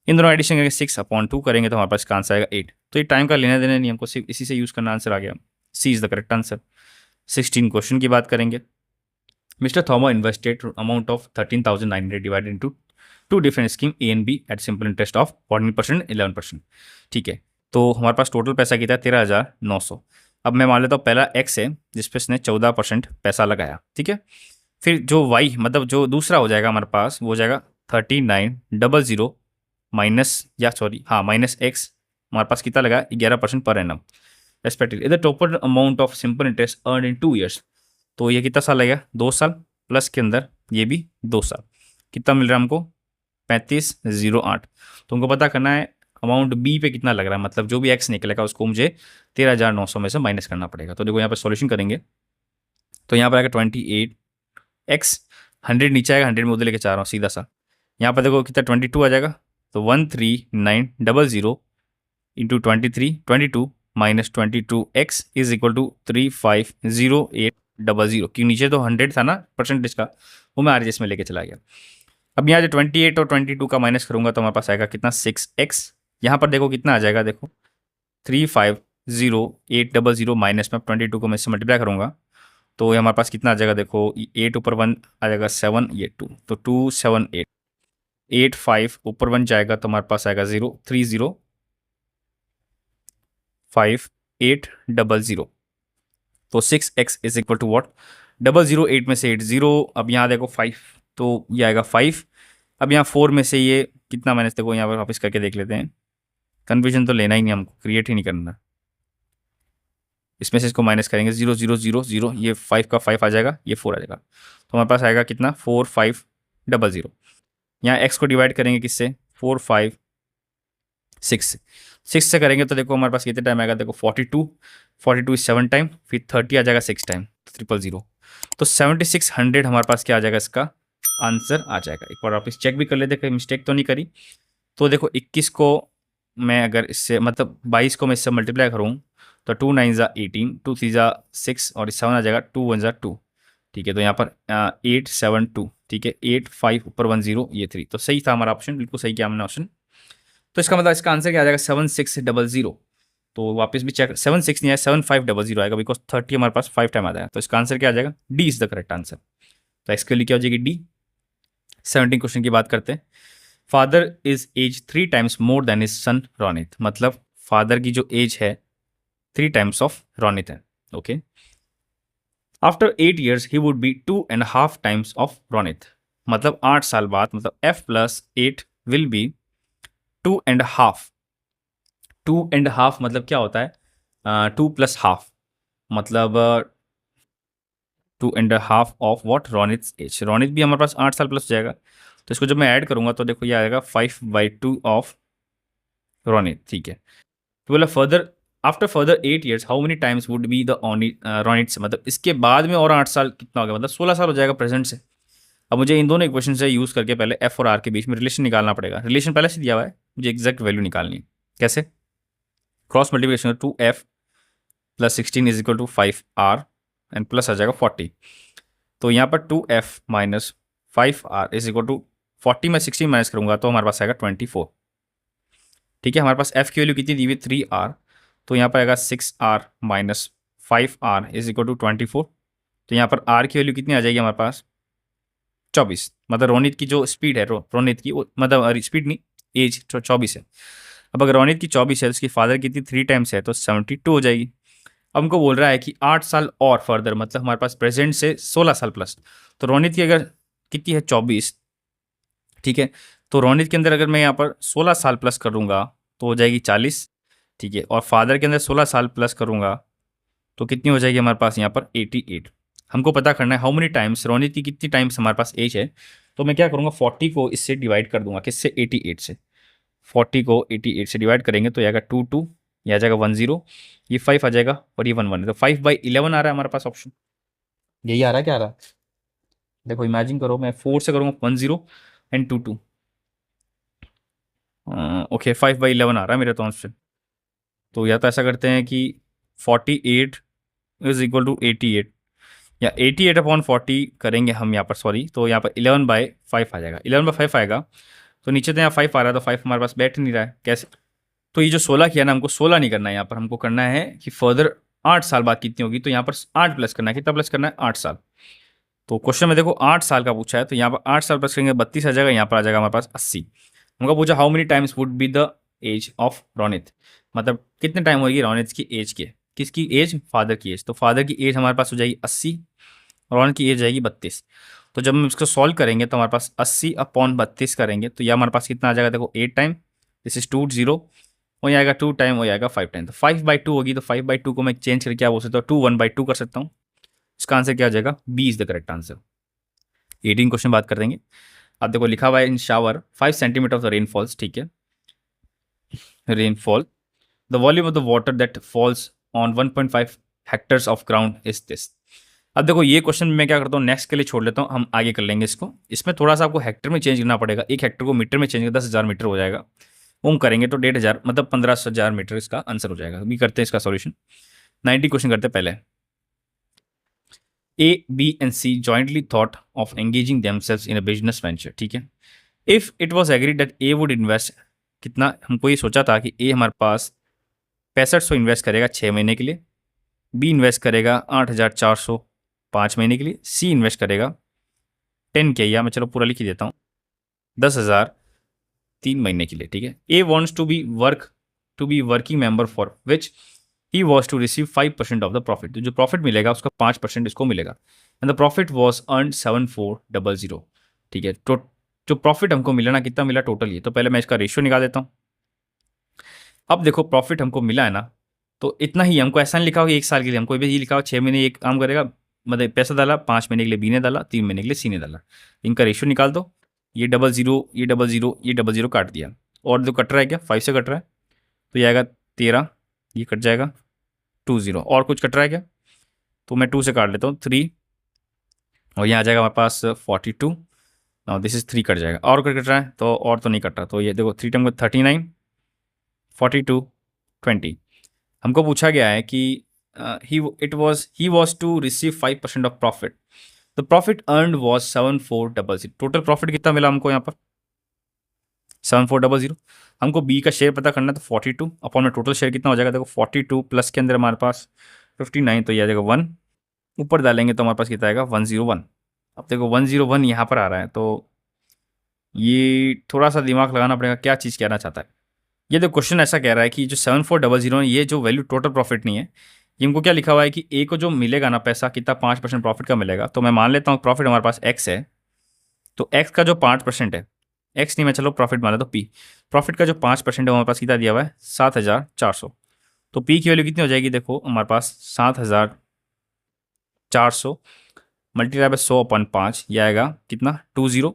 इन दोनों एडिशन करेंगे 6/2 करेंगे तो हमारे पास इसका आंसर आएगा 8। तो ये टाइम का लेना देना नहीं, हमको सिर्फ इसी से यूज़ करना, आंसर आ गया। C is the correct answer. 16 question की बात करेंगे। Mister Thomo invested amount of 13,900 divided into 2 different scheme A and B at simple interest of 14% 11%, ठीक है। तो हमारे पास टोटल पैसा कितना है 13,900। अब मैं मान लेता हूँ पहला एक्स है जिस पे इसने 14% पैसा लगाया, ठीक है। फिर जो वाई मतलब जो दूसरा हो जाएगा हमारे पास, वो हो जाएगा 39,000 माइनस या सॉरी हाँ माइनस एक्स, हमारे पास कितना लगा 11% per annum respectively. The total amount of simple interest earn in 2 years, तो ये कितना साल लगेगा 2 साल, प्लस के अंदर ये भी 2 साल, कितना मिल रहा है हमको 3508। तो हमको पता करना है अमाउंट बी पे कितना लग रहा है, मतलब जो भी एक्स निकलेगा उसको मुझे 13,900 में से माइनस करना पड़ेगा। तो देखो यहाँ पर सॉल्यूशन करेंगे तो यहाँ पर आएगा 28x, 100 नीचे आएगा, 100 में उधर लेके जा रहा हूँ सीधा सा। यहाँ पर देखो कितना 22 आ जाएगा, तो 13900 into 22 minus 22x is equal to 350800, क्योंकि नीचे तो 100 था ना परसेंटेज का, वो मैं आर में लेके चला गया। अब यहाँ जो 28 और 22 का माइनस करूंगा तो हमारे पास आएगा कितना 6x। यहाँ पर देखो कितना आ जाएगा, देखो 350800 माइनस में 22 को मैं इससे मल्टीप्लाई करूँगा तो ये हमारे पास कितना आ जाएगा, देखो 8 ऊपर 1 आ जाएगा 7, ये 2, तो 278 85 ऊपर 1 जाएगा तो हमारे पास आएगा 0305800। तो 6x is equal to what 008 में से 80, अब यहाँ देखो 5 तो ये आएगा 5। अब यहाँ 4 में से ये कितना माइनस, देखो यहाँ पर वापस करके देख लेते हैं, कन्फ्यूजन तो लेना ही नहीं, हमको क्रिएट ही नहीं करना। इसमें से इसको माइनस करेंगे 0000, ये 5 का 5 आ जाएगा, ये 4 आ जाएगा, तो हमारे पास आएगा कितना 4500। यहाँ x को डिवाइड करेंगे किससे 4 5 6 से करेंगे तो देखो हमारे पास कितने टाइम आएगा, देखो 42 7 टाइम, फिर 30 आ जाएगा 6 टाइम, 000, तो 7600 हमारे पास क्या आ जाएगा, इसका आंसर आ जाएगा। एक बार वापस चेक भी कर लेते कहीं मिस्टेक तो नहीं करी। तो देखो 21 को मैं अगर इससे मतलब 22 को मैं इससे मल्टीप्लाई करूँ तो 2 9 ज़ा 18, 2 3 ज़ा 6 और 7 आ जाएगा, 2 1 ज़ा 2। ठीक है, तो यहाँ पर 8 7 2। ठीक है, 8 5 ऊपर 1 0 ये 3। तो सही था हमारा ऑप्शन, बिल्कुल सही किया हमने ऑप्शन। तो इसका मतलब इसका आंसर क्या आ जाएगा, 7600। तो वापस भी चेक, 76 नहीं आया, 7500 आएगा, बिकॉज 30 हमारे पास 5 टाइम आता है। तो इसका आंसर क्या आ जाएगा, D is the correct answer. तो इसके लिए क्या हो जाएगी, डी। 17 क्वेश्चन की बात करते हैं। Father is age 3 times more than is son Ronit, मतलब फादर की जो एज है 3 टाइम्स ऑफ रोनित है। Okay, after 8 years he would be 2.5 times of Ronit, मतलब 8 साल बाद, मतलब f+8 विल बी 2.5। 2.5 मतलब क्या होता है, 2 + हाफ, मतलब 2.5 of what, Ronit age. Ronit भी हमारे पास 8 साल प्लस हो जाएगा। तो इसको जब मैं ऐड करूंगा तो देखो ये आएगा 5/2 ऑफ रोनित। ठीक है, तो बोला further after further 8 years how many times would be the Ronit से, मतलब इसके बाद में और 8 साल कितना हो गया, मतलब 16 साल हो जाएगा प्रेजेंट से। अब मुझे इन दोनों इक्वेशन से यूज़ करके पहले एफ और आर के बीच में रिलेशन निकालना पड़ेगा। रिलेशन पहले से दिया हुआ है, मुझे एग्जैक्ट वैल्यू निकालनी है। कैसे, cross multiplication 2f+16 is equal to 5r and plus आ जाएगा 40। तो यहाँ पर 2f minus 5r is equal to 40 में 16 माइनस करूंगा तो हमारे पास आएगा 24। ठीक है, हमारे पास f की वैल्यू कितनी दी हुई, 3r। तो यहाँ पर आएगा 6r minus 5r is equal to 24। तो यहाँ पर r की वैल्यू कितनी आ जाएगी हमारे पास, 24। मतलब रोनित की जो स्पीड है, रोनित की मतलब स्पीड नहीं, एज 24 है। अब अगर रोनित की 24 है तो उसकी फादर की 3 टाइम्स है तो 72 हो जाएगी। अब हमको बोल रहा है कि 8 साल और फर्दर, मतलब हमारे पास प्रेजेंट से 16 साल प्लस। तो रोनित की अगर कितनी है, 24। ठीक है, तो रोनित के अंदर अगर मैं यहाँ पर 16 साल प्लस करूँगा तो हो जाएगी 40। ठीक है, और फादर के अंदर 16 साल प्लस करूँगा तो कितनी हो जाएगी हमारे पास यहाँ पर 88। हमको पता करना है हाउ मेनी टाइम्स, रोनित की कितनी टाइम्स हमारे पास एज है। तो मैं क्या करूँगा, 40 को इससे डिवाइड कर दूंगा, किससे, 88 से। 40 को 88 से डिवाइड करेंगे तो आएगा 2 2, ये आ जाएगा 1 0, ये 5 आ जाएगा और ये 1 1 है। तो 5/11 आ रहा है हमारे पास ऑप्शन, यही आ रहा है। क्या आ रहा है, देखो इमेजिन करो, मैं 4 से करूँगा 1 0 एंड 2 2। ओके, 5/11 आ रहा है मेरे तो ऑप्शन। तो या तो ऐसा करते हैं कि 48 इज इक्वल टू 88, या 88/40 करेंगे हम यहाँ पर, सॉरी। तो यहाँ पर 11/5 आ जाएगा, 11/5 आएगा। तो नीचे तो यहाँ 5 आ रहा है, तो 5 हमारे पास बैठ नहीं रहा है, कैसे। तो ये जो 16 किया ना, हमको 16 नहीं करना है यहाँ पर, हमको करना है कि फर्दर 8 साल बाद कितनी होगी। तो यहाँ पर 8 प्लस करना है, कितना प्लस करना है, 8 साल। तो क्वेश्चन में देखो 8 साल का पूछा है, तो यहाँ पर 8 साल प्लस करेंगे 32 आ जाएगा, यहाँ पर आ जाएगा हमारे पास 80। हमको पूछा how many times would be the age of Ronit, मतलब कितने टाइम होगी रोनित की एज के, किसकी एज, फादर की एज। तो फादर की एज हमारे पास हो जाएगी 80 और रोनित की एज जाएगी 32। तो जब हम इसको सॉल्व करेंगे तो हमारे पास 80/32 करेंगे तो यह हमारे पास कितना आ जाएगा, देखो 8 टाइम, दिस इज 2 0, हो जाएगा 2 टाइम, हो जाएगा 5 टाइम। तो 5/2 होगी, तो 5/2 को मैं चेंज करके क्या बोल सकता हूँ, 2 1/2 कर सकता हूँ। इसका आंसर क्या आ जाएगा, B is the correct answer. 18 question बात कर देंगे। अब देखो लिखा हुआ है in shower 5 centimetre of the rainfalls. ठीक है, rainfall, the volume of the water that falls on 1.5 hectares of ground is this. अब देखो ये क्वेश्चन मैं क्या करता हूँ, नेक्स्ट के लिए छोड़ लेता हूँ, हम आगे कर लेंगे इसको। इसमें थोड़ा सा आपको हेक्टर में चेंज करना पड़ेगा, 1 हेक्टर को मीटर में चेंज कर 10,000 मीटर हो जाएगा। वो हम करेंगे तो 1,500 मतलब 15,000 मीटर इसका आंसर हो जाएगा। अभी करते हैं इसका सॉल्यूशन। 90 क्वेश्चन करते हैं पहले। A, B and C jointly thought of engaging themselves in a business venture। ठीक है, if it was agreed that A would invest, कितना, हमको ये सोचा था कि ए हमारे पास 6500 इन्वेस्ट करेगा 6 महीने के लिए, बी इन्वेस्ट करेगा 8,400 5 महीने के लिए, सी इन्वेस्ट करेगा 10K, या मैं चलो पूरा लिख ही देता हूँ, 10,000 3 महीने के लिए। ठीक है, A wants to be working member for which he was to receive 5% of the profit. तो जो प्रॉफिट मिलेगा उसका 5% इसको मिलेगा, and the profit was earn 7400। ठीक है, तो जो प्रॉफिट हमको मिला ना, कितना मिला टोटल, ये तो पहले मैं इसका रेशियो निकाल देता हूँ। अब देखो प्रॉफिट हमको मिला है ना, तो इतना ही, हमको ऐसा नहीं लिखा हो कि 1 साल के लिए, हमको भी ये लिखा हो 6 महीने एक काम करेगा, मतलब पैसा डाला, 5 महीने के लिए बी ने डाला, 3 महीने के लिए सी ने डाला। इनका रेशियो निकाल दो, ये 00, ये 00, ये 00 काट दिया, और जो कट रहा है क्या, 5 से कट रहा है, तो ये आएगा 13, ये कट जाएगा 20, और कुछ कट रहा है क्या, तो मैं 2 से काट लेता हूँ 3, और यहाँ आ जाएगा हमारे पास 42, नाउ दिस इज 3 कट जाएगा, और कट रहा है तो और तो नहीं कट रहा, तो ये देखो 3 टाइम को 39, 42, 20। हमको पूछा गया है कि he was to receive 5% of profit, the profit earned was 7400। Total profit कितना मिला हमको यहाँ पर 7400। हमको बी का शेयर पता करना है, तो 42 अपॉन में टोटल शेयर कितना हो जाएगा, देखो 42 प्लस के अंदर हमारे पास 59, तो ये आ जाएगा 1, ऊपर डालेंगे तो हमारे पास कितना आएगा 101। अब देखो 101 यहाँ पर आ रहा है, तो ये थोड़ा सा दिमाग लगाना पड़ेगा क्या चीज़ कहना चाहता है। ये तो क्वेश्चन ऐसा कह रहा है कि जो 7400 है, ये जो वैल्यू टोटल प्रॉफिट नहीं है, ये हमको क्या लिखा हुआ है कि ए को जो मिलेगा ना पैसा कितना 5% प्रॉफिट का मिलेगा। तो मैं मान लेता हूँ प्रॉफिट हमारे पास एक्स है, तो एक्स का जो 5% है, एक्स नहीं मैं चलो प्रॉफिट मान लेता हूँ पी, प्रॉफिट का जो 5% है हमारे पास कितना दिया हुआ है 7400। तो पी की वैल्यू कितनी हो जाएगी, देखो हमारे पास 7400 मल्टीप्लाई बाय 100/5, ये आएगा कितना 20।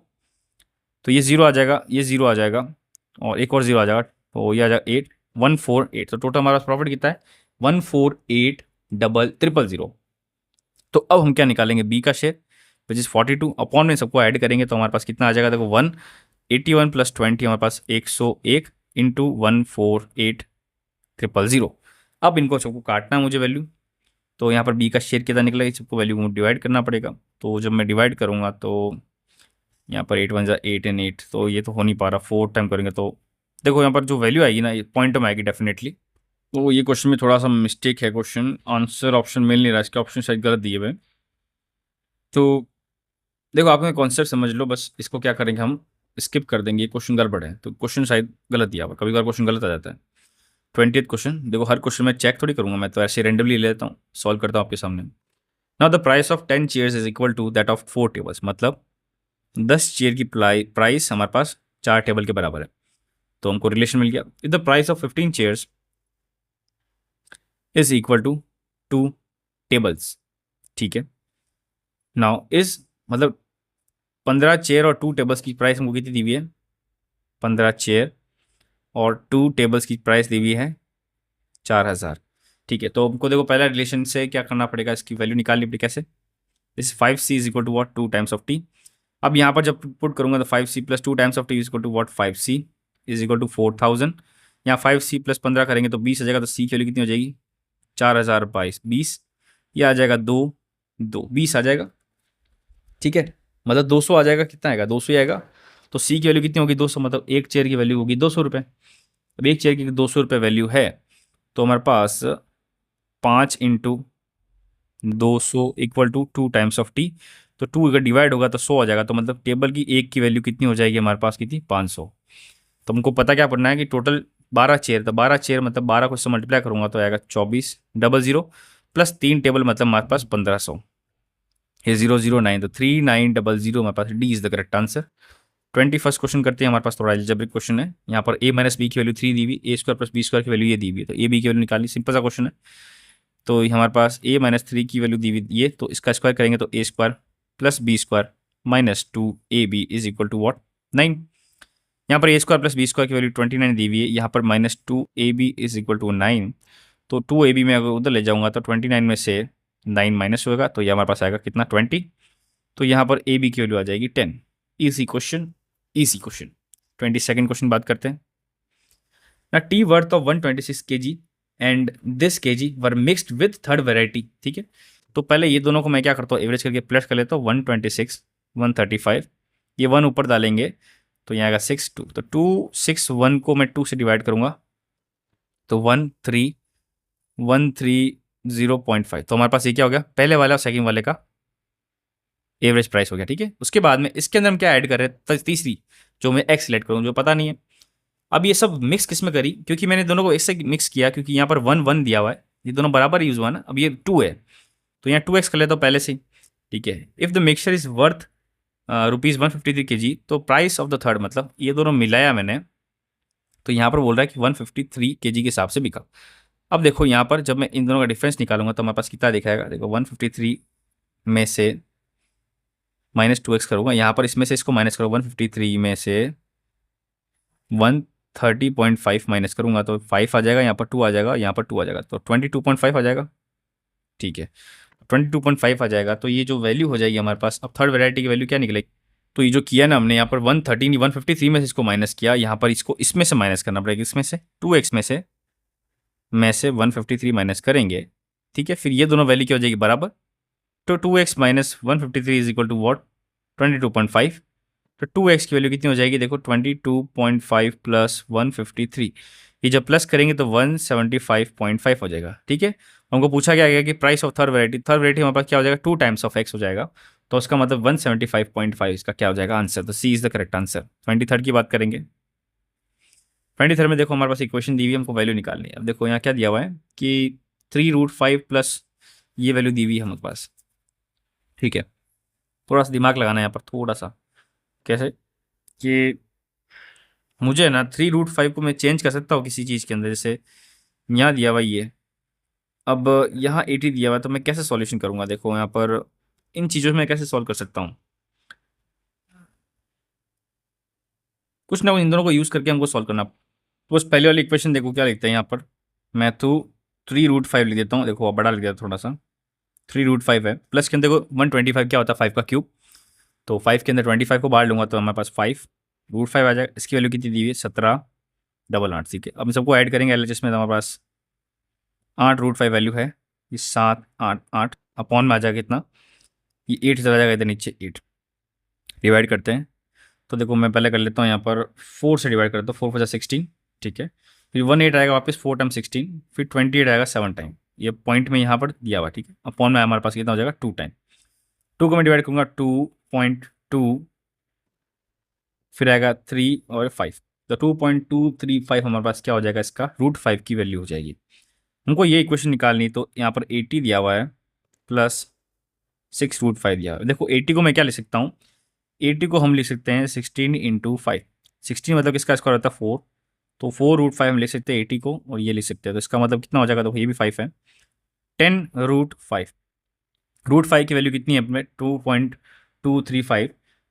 तो ये जीरो आ जाएगा, ये जीरो आ जाएगा, और एक और जीरो आ जाएगा, तो ये आ जाएगा 8148। तो टोटल हमारा प्रॉफिट कितना है 148,000। तो अब हम क्या निकालेंगे बी का शेयर विच इज 42, अपॉन में सबको ऐड करेंगे तो हमारे पास कितना आ जाएगा, देखो 181 प्लस 20 हमारे पास 101 इंटू 148,000। अब इनको सबको काटना है मुझे वैल्यू, तो यहाँ पर बी का शेयर कितना निकलेगा, सबको वैल्यू को डिवाइड करना पड़ेगा। तो जब मैं डिवाइड करूँगा तो यहाँ पर 8 1 जा 8 एंड 8, तो ये तो हो नहीं पा रहा, 4 टाइम करेंगे तो देखो यहाँ पर जो वैल्यू आएगी ना, ये पॉइंट में आएगी डेफिनेटली। तो ये क्वेश्चन में थोड़ा सा मिस्टेक है, क्वेश्चन आंसर ऑप्शन मिल नहीं रहा, इसके ऑप्शन शायद गलत दिए हुए। तो देखो आप कॉन्सेप्ट समझ लो, बस इसको क्या करेंगे हम स्किप कर देंगे, ये क्वेश्चन गड़बड़ है, तो क्वेश्चन शायद गलत दिया हुआ, कभी कभार क्वेश्चन गलत आ जाता है। 20th क्वेश्चन देखो, हर क्वेश्चन में चेक थोड़ी करूंगा मैं, तो ऐसे रेंडमली ले लेता हूँ, सॉल्व करता हूँ आपके सामने। Now the price of 10 chairs is equal to that of 4 tables, मतलब 10 चेयर की प्राइस हमारे पास 4 टेबल के बराबर है। तो हमको रिलेशन मिल गया, if the price of 15 chairs is equal to 2 tables, ठीक है। नाउ इस मतलब 15 चेयर और 2 टेबल्स की प्राइस हमको कितनी दी हुई है, 15 चेयर और 2 टेबल्स की प्राइस दी हुई है 4000, ठीक है। तो हमको देखो पहला रिलेशन से क्या करना पड़ेगा, इसकी वैल्यू निकालनी पड़ेगी कैसे, this 5c is equal to what 2 times of T. अब यहाँ पर जब पुट करूंगा तो 5c plus 2 times of T is equal to what 5c is equal to 4000। यहाँ 5c प्लस 15 करेंगे तो 20 आ जाएगा, तो सी की वैल्यू कितनी हो जाएगी 4000 बाईस 20, ये आ जाएगा 20 आ जाएगा, ठीक है। मतलब 200 आ जाएगा, कितना आएगा 200 ही आएगा। तो सी की वैल्यू कितनी होगी 200, मतलब एक चेयर की वैल्यू होगी 200 रुपये। अब एक चेयर की 200 रुपये वैल्यू है, तो हमारे पास 5 into 200 equal to 2 times of T, तो 2 अगर डिवाइड होगा तो 100 आ जाएगा, तो मतलब टेबल की एक की वैल्यू कितनी हो जाएगी हमारे पास कितनी 500। तो हमको पता क्या पड़ना है कि टोटल 12 चेयर, तो 12 चेयर मतलब 12 को इससे मल्टीप्लाई करूंगा तो आएगा 2400 प्लस 3 टेबल मतलब हमारे पास 1500, ये 009, तो 3900 हमारे पास, D is the correct answer. 21st question करते हैं, हमारे पास थोड़ा एल्जेब्रिक क्वेश्चन है। यहाँ पर a माइनस बी की वैल्यू 3 दी हुई, ए स्क्वायर प्लस बी स्क्वायर की वैल्यू ये दी हुई है, तो ए बी की वैल्यू निकाली, सिंपल सा क्वेश्चन है। तो हमारे पास a माइनस 3 की वैल्यू दी हुई ये, तो इसका स्क्वायर करेंगे तो A square plus B square minus 2ab is equal to what 9। यहाँ पर A square plus B square की वैल्यू 29 दी हुई है, यहाँ पर minus 2ab is equal to 9। तो 2ab में अगर उधर ले जाऊँगा तो 29 में से 9 माइनस होगा, तो ये हमारे पास आएगा कितना 20। तो यहाँ पर ए बी की वैल्यू आ जाएगी 10। Easy question, easy question. 22nd question बात करते हैं ना, T worth of 126 kg and this kg were mixed with third variety, ठीक है। तो पहले ये दोनों को मैं क्या करता हूँ एवरेज करके प्लस कर लेता हूँ, 126 135, ये 1 ऊपर डालेंगे तो यहाँ आएगा 6 2, तो 261 को मैं 2 से डिवाइड करूँगा तो 1310.5। तो हमारे पास ये क्या हो गया पहले वाला और सेकंड वाले का एवरेज प्राइस हो गया, ठीक है। उसके बाद में इसके अंदर हम क्या ऐड कर रहे हैं, तीसरी जो मैं एक्स सिलेक्ट करूँ जो पता नहीं है। अब ये सब मिक्स किस में करी, क्योंकि मैंने दोनों को इससे मिक्स किया, क्योंकि यहाँ पर 1 1 दिया हुआ है, ये दोनों बराबर यूज हुआ ना। अब ये 2 है तो यहाँ 2x कर लेता हूँ पहले से, ठीक है। If the mixture is worth ₹153 kg, तो प्राइस ऑफ द थर्ड, मतलब ये दोनों मिलाया मैंने, तो यहाँ पर बोल रहा है कि 153 kg के हिसाब से बिका। अब देखो यहाँ पर जब मैं इन दोनों का डिफरेंस निकालूंगा तो हमारे पास कितना दिखाएगा, देखो 153 में से माइनस 2x करूँगा, यहाँ पर इसमें से इसको माइनस करो, 153 में से 130.5 माइनस करूँगा तो 5 आ जाएगा, यहाँ पर 2 आ जाएगा, यहाँ पर 2 आ जाएगा, तो 22.5 आ जाएगा, ठीक है। 22.5 आ जाएगा, तो ये जो वैल्यू हो जाएगी हमारे पास, अब थर्ड वेराइटी की वैल्यू क्या निकलेगी तो ये जो किया ना हमने यहाँ पर 113 153 में से इसको माइनस किया, यहाँ पर इसको इसमें से माइनस करना पड़ेगा, इसमें से 2x में से 153 माइनस करेंगे, ठीक है। फिर ये दोनों वैल्यू क्या हो जाएगी बराबर, तो 2x minus 153 is equal to what, 22.5। तो 2x की वैल्यू कितनी हो जाएगी, देखो 22.5 प्लस 153, ये जब प्लस करेंगे तो 175.5 हो जाएगा, ठीक है। हमको पूछा गया कि प्राइस ऑफ थर्ड वेराइटी हमारे पास क्या हो जाएगा, 2 टाइम्स ऑफ x हो जाएगा, तो उसका मतलब 175.5 इसका क्या हो जाएगा आंसर, तो C is the correct answer. 23rd की बात करेंगे। 23rd में देखो हमारे पास इक्वेशन दी हुई है, हमको वैल्यू निकालनी है। अब देखो यहाँ क्या दिया हुआ है कि 3√5 प्लस ये वैल्यू दी हुई है हमारे पास, ठीक है। थोड़ा सा दिमाग लगाना है यहाँ पर, थोड़ा सा, कैसे कि मुझे ना 3√5 को मैं चेंज कर सकता हूँ किसी चीज़ के अंदर, जैसे यहाँ दिया हुआ ये, अब यहाँ 80 दिया हुआ है, तो मैं कैसे सॉल्यूशन करूँगा, देखो यहाँ पर इन चीज़ों में मैं कैसे सॉल्व कर सकता हूँ, कुछ ना कुछ इन दोनों को यूज़ करके हमको सॉल्व करना। तो बस पहले वाली इक्वेशन देखो क्या लिखते हैं यहाँ पर, मैं तो 3√5 लिख देता हूँ, देखो बड़ा लिख देता थोड़ा सा, 3√5 है, प्लस के अंदर देखो 125 क्या होता है 5 का क्यूब, तो 5 के अंदर 25 को बाहर लूँगा तो हमारे पास 5√5 आ जाएगा। इसकी वैल्यू कितनी दी हुई है, 1788, ठीक है। अब हम सबको ऐड करेंगे एलएचएस में, तो हमारे पास 8√5 वैल्यू है, ये 788 अपॉन में आ जाएगा कितना, ये 8 चला जाएगा इधर नीचे, 8 डिवाइड करते हैं। तो देखो मैं पहले कर लेता हूँ यहाँ पर 4 से डिवाइड करता हूँ, 4 4 16, ठीक है। फिर 1 8 आएगा वापस 4 टाइम 16, फिर 28 आएगा 7 टाइम, ये पॉइंट में यहाँ पर दिया हुआ, ठीक है। अपॉन में हमारे पास कितना हो जाएगा 2 टाइम, 2 को मैं डिवाइड करूँगा 2.2, फिर आएगा 3 और 5, तो 2.235 हमारे पास क्या हो जाएगा, इसका √5 की वैल्यू हो जाएगी। हमको ये इक्वेशन निकालनी, तो यहाँ पर 80 दिया हुआ है प्लस 6√5 दिया हुआ है। देखो 80 को मैं क्या लिख सकता हूँ, 80 को हम लिख सकते हैं 16 इंटू 5, 16 मतलब किसका स्क्वायर होता है 4, तो 4√5 हम लिख सकते हैं 80 को, और ये लिख सकते हैं, तो इसका मतलब कितना हो जाएगा, तो ये भी 5 है, 10√5, √5 की वैल्यू कितनी है अपने 2.235,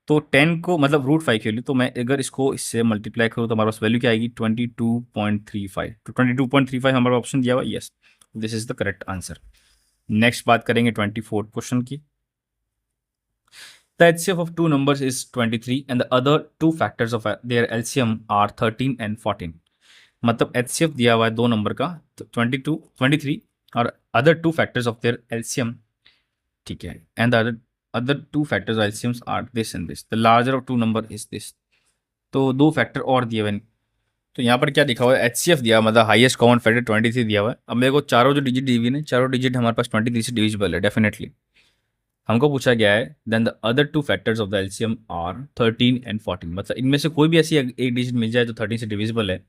तो 10 को मतलब √5 की वैल्यू, तो मैं अगर इसको इससे मल्टीप्लाई करूँ तो हमारे पास वैल्यू क्या आएगी 22.35, तो 22.35 हमारा ऑप्शन दिया हुआ, yes, this is the correct answer. Next बात करेंगे 24th क्वेश्चन की। The HCF of two numbers is 23 and the other two factors of their LCM are 13 and 14। मतलब HCF दिया हुआ है दो नंबर का, तो 22 23 और other two factors of their LCM, ठीक है, and other two factors LCMs are this and this, the larger of two number is this. तो दो फैक्टर और दिए हुए हैं। तो यहाँ पर क्या लिखा हुआ है, HCF दिया मतलब हाईएस्ट कॉमन फैक्टर 23 दिया हुआ है। अब मेरे को चारों जो डिजिट दी हुई है, चारों डिजिट हमारे पास 23 से डिविजिबल है डेफिनेटली। हमको पूछा गया है then the other two factors of the LCM are 13 and 14, मतलब इनमें से कोई भी ऐसी एक डिजिट मिल जाए जो 13 से डिविजिबल है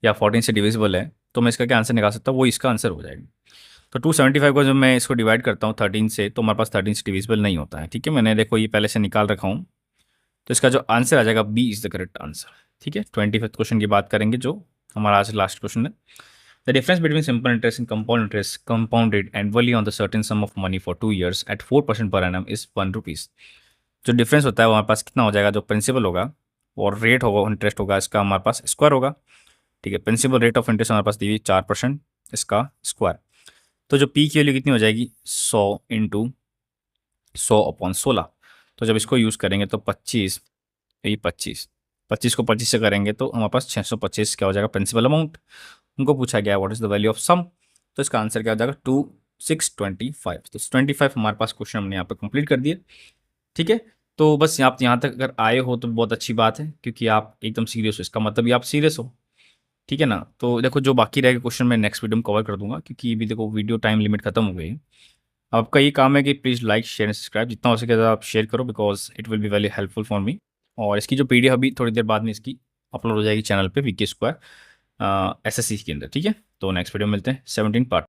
या 14 से डिविजिबल है, तो मैं इसका क्या आंसर निकाल सकता हूँ, वो इसका आंसर हो जाएगा। तो 275 को जब मैं इसको डिवाइड करता हूँ 13 से, तो हमारे पास 13 से डिविजिबल नहीं होता है, ठीक है। मैंने देखो ये पहले से निकाल रखा हूँ, तो इसका जो आंसर आ जाएगा B is the correct answer, ठीक है। 25th क्वेश्चन की बात करेंगे जो हमारा आज लास्ट क्वेश्चन है। The difference between simple interest and compound interest compounded annually on the certain sum of money for 2 years at 4% per annum is 1 rupees. जो डिफरेंस होता है वो हमारे पास कितना हो जाएगा, जो प्रिंसिपल होगा और रेट होगा इंटरेस्ट होगा, इसका हमारे पास स्क्वायर होगा, ठीक है। प्रिंसिपल रेट ऑफ इंटरेस्ट हमारे पास दी हुई 4%, इसका स्क्वायर। तो जो पी की वैल्यू कितनी हो जाएगी 100 इंटू 100/16। तो जब इसको यूज़ करेंगे तो 25, ये 25 को 25 से करेंगे तो हमारे पास 625 क्या हो जाएगा प्रिंसिपल अमाउंट। उनको पूछा गया what is the value of sum, तो इसका आंसर क्या हो जाएगा 2625। तो 25 हमारे पास क्वेश्चन हमने यहाँ पर कंप्लीट कर दिए, ठीक है। तो बस आप यहाँ तक अगर आए हो तो बहुत अच्छी बात है, क्योंकि आप एकदम सीरियस हो, इसका मतलब ये आप सीरियस हो, ठीक है ना। तो देखो जो बाकी रहेगा क्वेश्चन मैं नेक्स्ट वीडियो में कवर कर दूंगा, क्योंकि अभी देखो वीडियो टाइम लिमिट खत्म हो गई है। आपका ये काम है कि please like share and subscribe, जितना हो सके ज़्यादा आप शेयर करो, because it will be very helpful for me. और इसकी जो पीडीएफ अभी थोड़ी देर बाद में इसकी अपलोड हो जाएगी चैनल पे वीके स्क्वायर SSC के अंदर, ठीक है। तो नेक्स्ट वीडियो में मिलते हैं 17 पार्ट।